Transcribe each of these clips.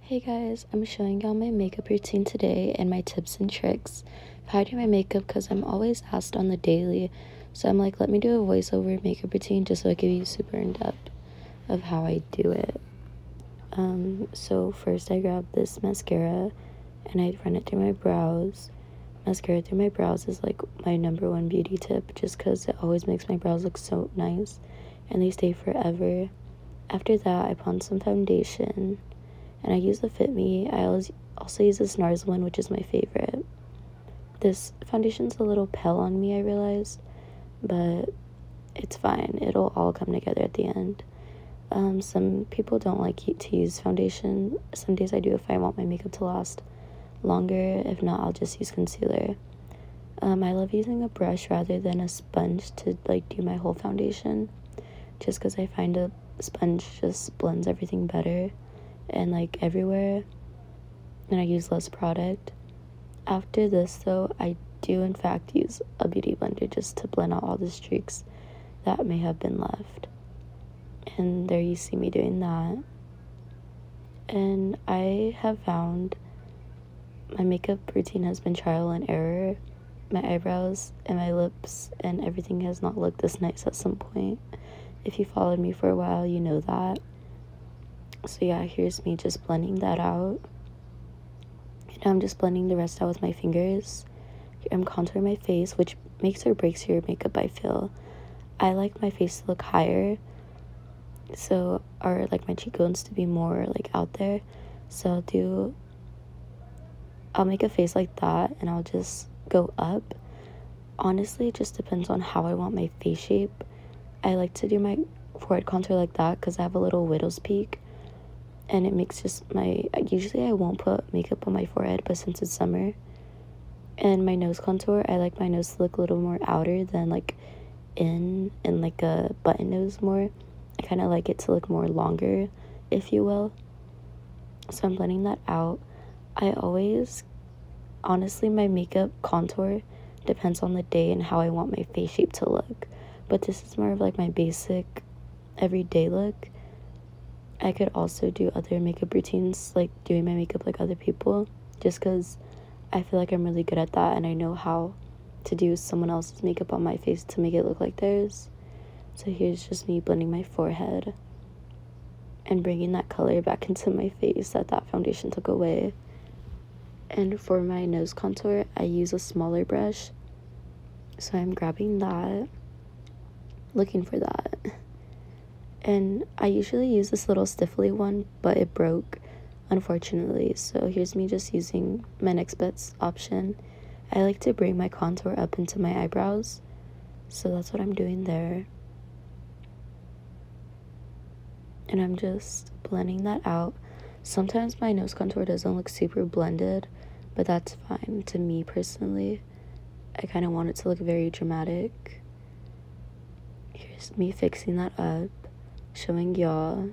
Hey guys, I'm showing y'all my makeup routine today and my tips and tricks for how I do my makeup because I'm always asked on the daily. So I'm like, let me do a voiceover makeup routine just so I give you super in depth of how I do it. So first I grab this mascara and I run it through my brows. Mascara through my brows is like my number one beauty tip just because it always makes my brows look so nice and they stay forever. After that, I put on some foundation and I use the Fit Me. I also use this NARS one, which is my favorite. This foundation's a little pale on me, I realized, but it's fine. It'll all come together at the end. Some people don't like to use foundation. Some days I do if I want my makeup to last longer. If not, I'll just use concealer. I love using a brush rather than a sponge to like do my whole foundation, just because I find a sponge just blends everything better and like everywhere, and I use less product. After this though, I do in fact use a beauty blender just to blend out all the streaks that may have been left, and there you see me doing that. And I have found my makeup routine has been trial and error. My eyebrows and my lips and everything has not looked this nice at some point. If you followed me for a while, you know that. So yeah, here's me just blending that out. And I'm just blending the rest out with my fingers. I'm contouring my face, which makes or breaks your makeup, I feel. I like my face to look higher, so, or like my cheekbones to be more like out there. So I'll make a face like that and I'll just go up. Honestly, it just depends on how I want my face shape. I like to do my forehead contour like that because I have a little widow's peak. And it makes just usually I won't put makeup on my forehead, but since it's summer. And my nose contour, I like my nose to look a little more outer than like in like a button nose more. I kind of like it to look more longer, if you will. So I'm blending that out. Honestly, my makeup contour depends on the day and how I want my face shape to look. But this is more of like my basic everyday look. I could also do other makeup routines, like doing my makeup like other people, just because I feel like I'm really good at that and I know how to do someone else's makeup on my face to make it look like theirs. So here's just me blending my forehead and bringing that color back into my face that foundation took away. And for my nose contour, I use a smaller brush. So I'm grabbing that, looking for that. And I usually use this little stiffly one, but it broke, unfortunately. So here's me just using my next best option. I like to bring my contour up into my eyebrows. So that's what I'm doing there. And I'm just blending that out. Sometimes my nose contour doesn't look super blended, but that's fine to me personally. I kind of want it to look very dramatic. Here's me fixing that up, showing y'all.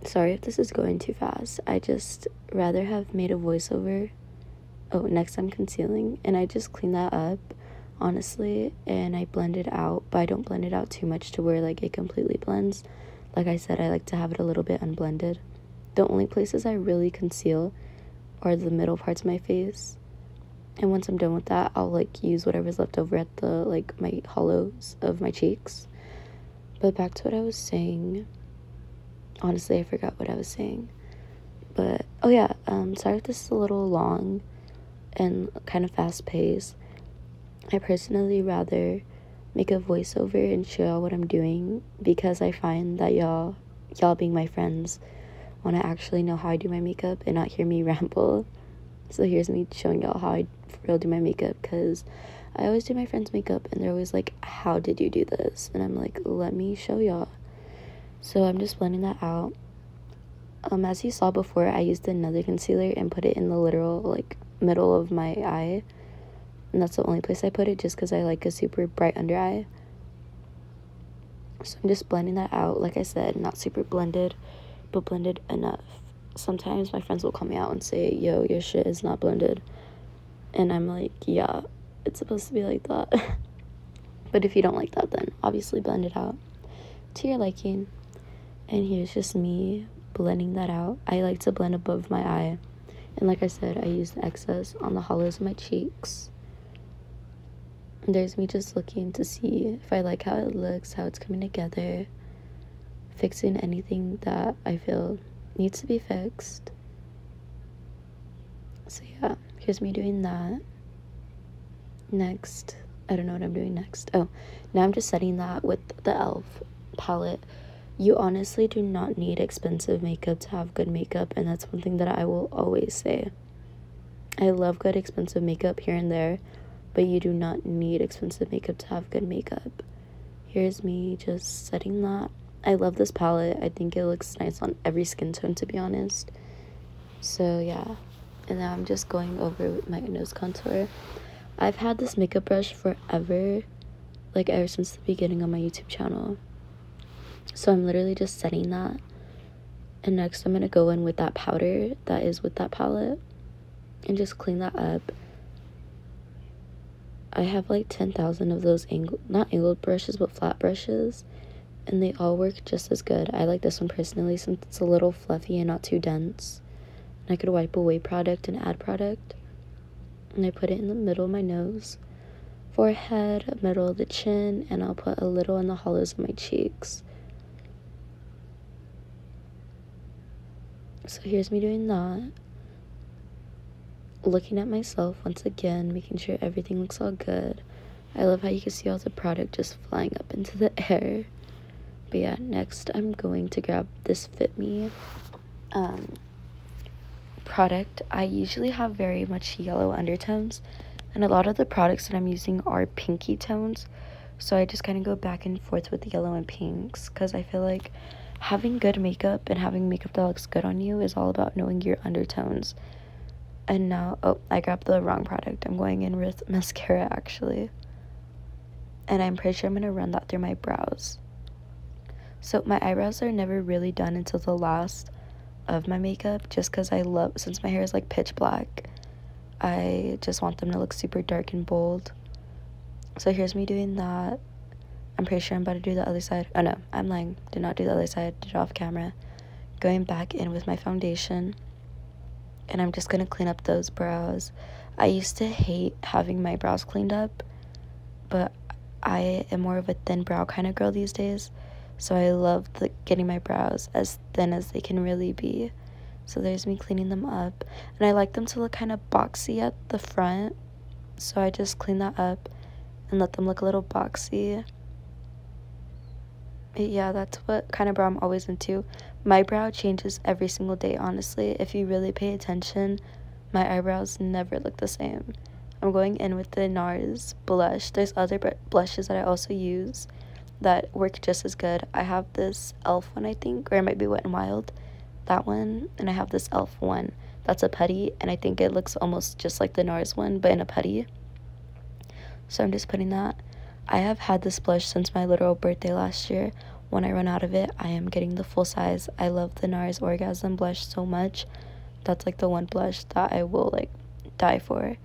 Sorry if this is going too fast. I just rather have made a voiceover. Oh, next I'm concealing, and I just clean that up, honestly, and I blend it out, but I don't blend it out too much to where like it completely blends. Like I said, I like to have it a little bit unblended. The only places I really conceal are the middle parts of my face. And once I'm done with that, I'll like use whatever's left over at the like my hollows of my cheeks. But back to what I was saying. Honestly, I forgot what I was saying. But oh yeah, sorry if this is a little long and kind of fast paced. I personally rather make a voiceover and show y'all what I'm doing because I find that y'all being my friends want to actually know how I do my makeup and not hear me ramble. So here's me showing y'all how I for real do my makeup, because I always do my friends' makeup and they're always like, how did you do this? And I'm like, let me show y'all. So I'm just blending that out. As you saw before, I used another concealer and put it in the literal like middle of my eye, and that's the only place I put it just because I like a super bright under eye. So I'm just blending that out. Like I said, not super blended, but blended enough. Sometimes my friends will call me out and say, yo, your shit is not blended. And I'm like, yeah, it's supposed to be like that. But if you don't like that, then obviously blend it out to your liking. And here's just me blending that out. I like to blend above my eye. And like I said, I use the excess on the hollows of my cheeks. And there's me just looking to see if I like how it looks, how it's coming together. Fixing anything that I feel needs to be fixed. So yeah, here's me doing that. Next, I don't know what I'm doing next. Oh, now I'm just setting that with the e.l.f. palette. You honestly do not need expensive makeup to have good makeup, and that's one thing that I will always say. I love good expensive makeup here and there, but you do not need expensive makeup to have good makeup. Here's me just setting that. I love this palette. I think it looks nice on every skin tone, to be honest. So yeah, and now I'm just going over with my nose contour. I've had this makeup brush forever, like ever since the beginning of my YouTube channel. So I'm literally just setting that. And next I'm going to go in with that powder that is with that palette and just clean that up. I have like 10,000 of those not angled brushes, but flat brushes. And they all work just as good. I like this one personally since it's a little fluffy and not too dense. And I could wipe away product and add product. And I put it in the middle of my nose, forehead, middle of the chin, and I'll put a little in the hollows of my cheeks. So here's me doing that. Looking at myself once again, making sure everything looks all good. I love how you can see all the product just flying up into the air. But yeah, next I'm going to grab this Fit Me product. I usually have very much yellow undertones, and a lot of the products that I'm using are pinky tones, so I just kind of go back and forth with the yellow and pinks, because I feel like having good makeup and having makeup that looks good on you is all about knowing your undertones. And now, oh, I grabbed the wrong product. I'm going in with mascara actually, and I'm pretty sure I'm going to run that through my brows. So my eyebrows are never really done until the last of my makeup, just because I love, since my hair is like pitch black, I just want them to look super dark and bold. So here's me doing that. I'm pretty sure I'm about to do the other side. Oh no, I'm lying. Did not do the other side. Did it off camera. Going back in with my foundation. And I'm just going to clean up those brows. I used to hate having my brows cleaned up, but I am more of a thin brow kind of girl these days. So I love getting my brows as thin as they can really be. So there's me cleaning them up. And I like them to look kind of boxy at the front. So I just clean that up and let them look a little boxy. Yeah, that's what kind of brow I'm always into. My brow changes every single day, honestly. If you really pay attention, my eyebrows never look the same. I'm going in with the NARS blush. There's other blushes that I also use that work just as good. I have this e.l.f. one, I think, or it might be Wet n Wild, that one, and I have this e.l.f. one that's a putty, and I think it looks almost just like the NARS one, but in a putty. So I'm just putting that. I have had this blush since my literal birthday last year. When I run out of it, I am getting the full size. I love the NARS Orgasm blush so much. That's like the one blush that I will like die for.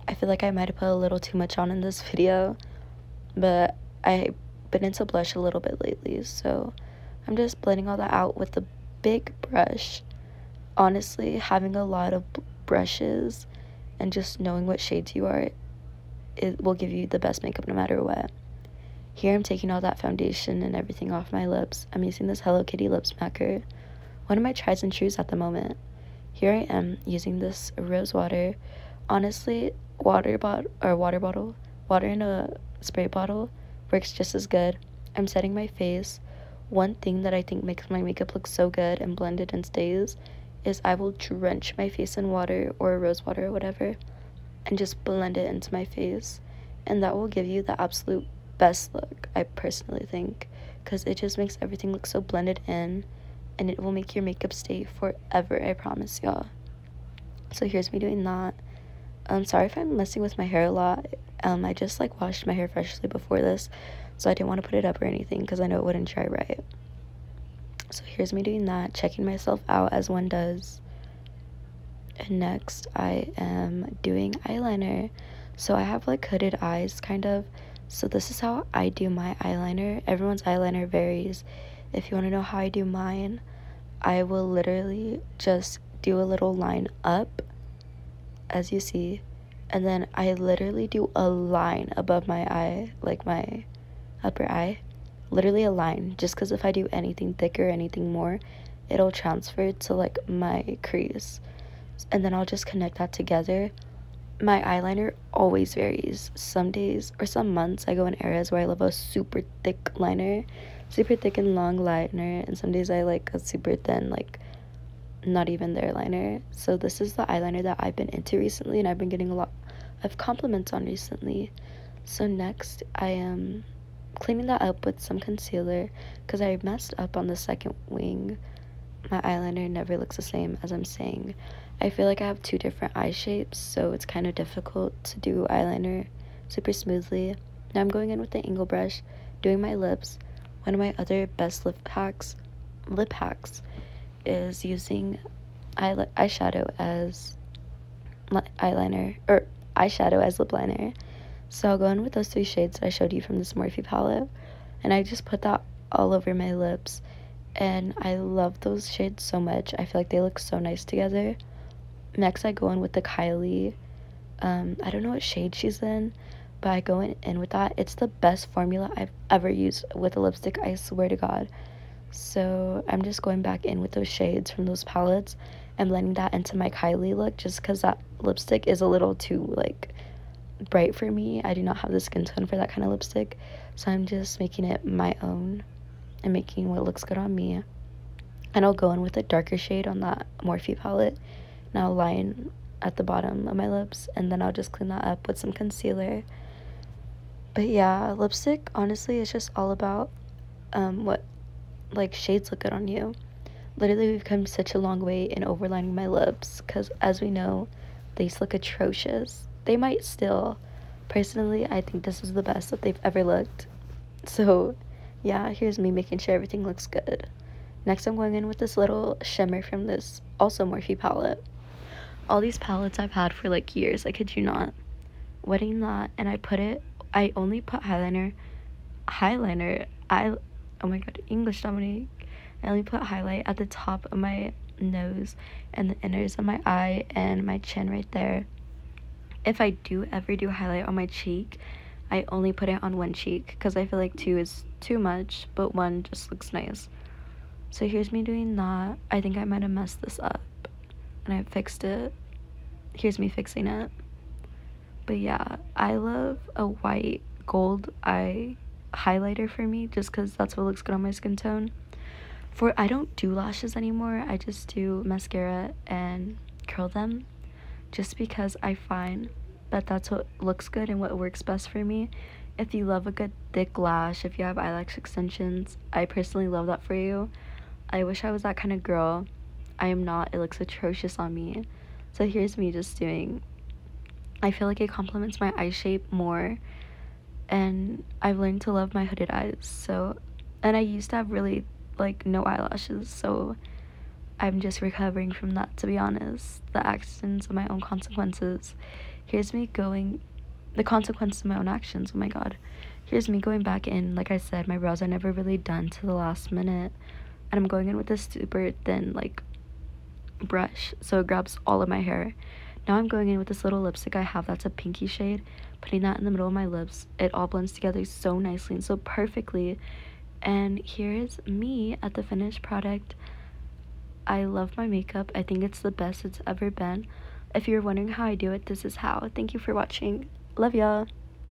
I feel like I might have put a little too much on in this video, but I've been into blush a little bit lately, so I'm just blending all that out with the big brush. Honestly, having a lot of brushes and just knowing what shades you are, it will give you the best makeup no matter what. Here I'm taking all that foundation and everything off my lips. I'm using this Hello Kitty lip smacker, one of my tries and trues at the moment. Here I am using this rose water. Honestly, water in a spray bottle works just as good. I'm setting my face. One thing that I think makes my makeup look so good and blended and stays is I will drench my face in water or rose water or whatever and just blend it into my face, and that will give you the absolute best look, I personally think, because it just makes everything look so blended in, and it will make your makeup stay forever, I promise y'all. So here's me doing that. Sorry if I'm messing with my hair a lot. I just like washed my hair freshly before this, so I didn't want to put it up or anything because I know it wouldn't dry right. So here's me doing that, checking myself out as one does. And next I am doing eyeliner. So I have like hooded eyes kind of, so this is how I do my eyeliner. Everyone's eyeliner varies. If you want to know how I do mine, I will literally just do a little line up, as you see, and then I literally do a line above my eye, like my upper eye, literally a line, just because if I do anything thicker, anything more, it'll transfer to like my crease, and then I'll just connect that together. My eyeliner always varies. Some days or some months I go in areas where I love a super thick liner, super thick and long liner, and some days I like a super thin, like not even their liner. So this is the eyeliner that I've been into recently, and I've been getting a lot of compliments on recently. So next I am cleaning that up with some concealer because I messed up on the second wing. My eyeliner never looks the same, as I'm saying. I feel like I have two different eye shapes, so it's kind of difficult to do eyeliner super smoothly. Now I'm going in with the angle brush, doing my lips. One of my other best lip hacks is using eyeshadow as eyeliner, or eyeshadow as lip liner. So I'll go in with those 3 shades that I showed you from this Morphe palette, and I just put that all over my lips, and I love those shades so much. I feel like they look so nice together. Next I go in with the Kylie, I don't know what shade she's in, but I go in with that. It's the best formula I've ever used with a lipstick, I swear to God. So I'm just going back in with those shades from those palettes and blending that into my Kylie look, just because that lipstick is a little too like bright for me. I do not have the skin tone for that kind of lipstick, so I'm just making it my own and making what looks good on me. And I'll go in with a darker shade on that Morphe palette, and I'll line at the bottom of my lips, and then I'll just clean that up with some concealer. But yeah, lipstick honestly is just all about what like shades look good on you. Literally, we've come such a long way in overlining my lips, because as we know, they used to look atrocious. They might still. Personally, I think this is the best that they've ever looked. So yeah, here's me making sure everything looks good. Next I'm going in with this little shimmer from this also Morphe palette. All these palettes I've had for like years, I kid you not. Wetting that, and I only put oh my god, English Dominique. I only put highlight at the top of my nose and the inners of my eye and my chin right there. If I do ever do highlight on my cheek, I only put it on one cheek because I feel like 2 is too much, but 1 just looks nice. So here's me doing that. I think I might have messed this up, and I fixed it. Here's me fixing it. But yeah, I love a white gold eye highlighter for me, just because that's what looks good on my skin tone. I don't do lashes anymore. I just do mascara and curl them, just because I find that that's what looks good and what works best for me. If you love a good thick lash, if you have eyelash extensions, I personally love that for you. I wish I was that kind of girl. I am not. It looks atrocious on me. So here's me just doing, I feel like it complements my eye shape more, and I've learned to love my hooded eyes. So, and I used to have really like no eyelashes, so I'm just recovering from that, to be honest. The actions of my own consequences. Here's me going, the consequences of my own actions, oh my god. Here's me going back in. Like I said, my brows are never really done to the last minute, and I'm going in with this super thin like brush, so it grabs all of my hair. Now I'm going in with this little lipstick I have that's a pinky shade, putting that in the middle of my lips. It all blends together so nicely and so perfectly. And here is me at the finished product. I love my makeup. I think it's the best it's ever been. If you're wondering how I do it, this is how. Thank you for watching. Love y'all.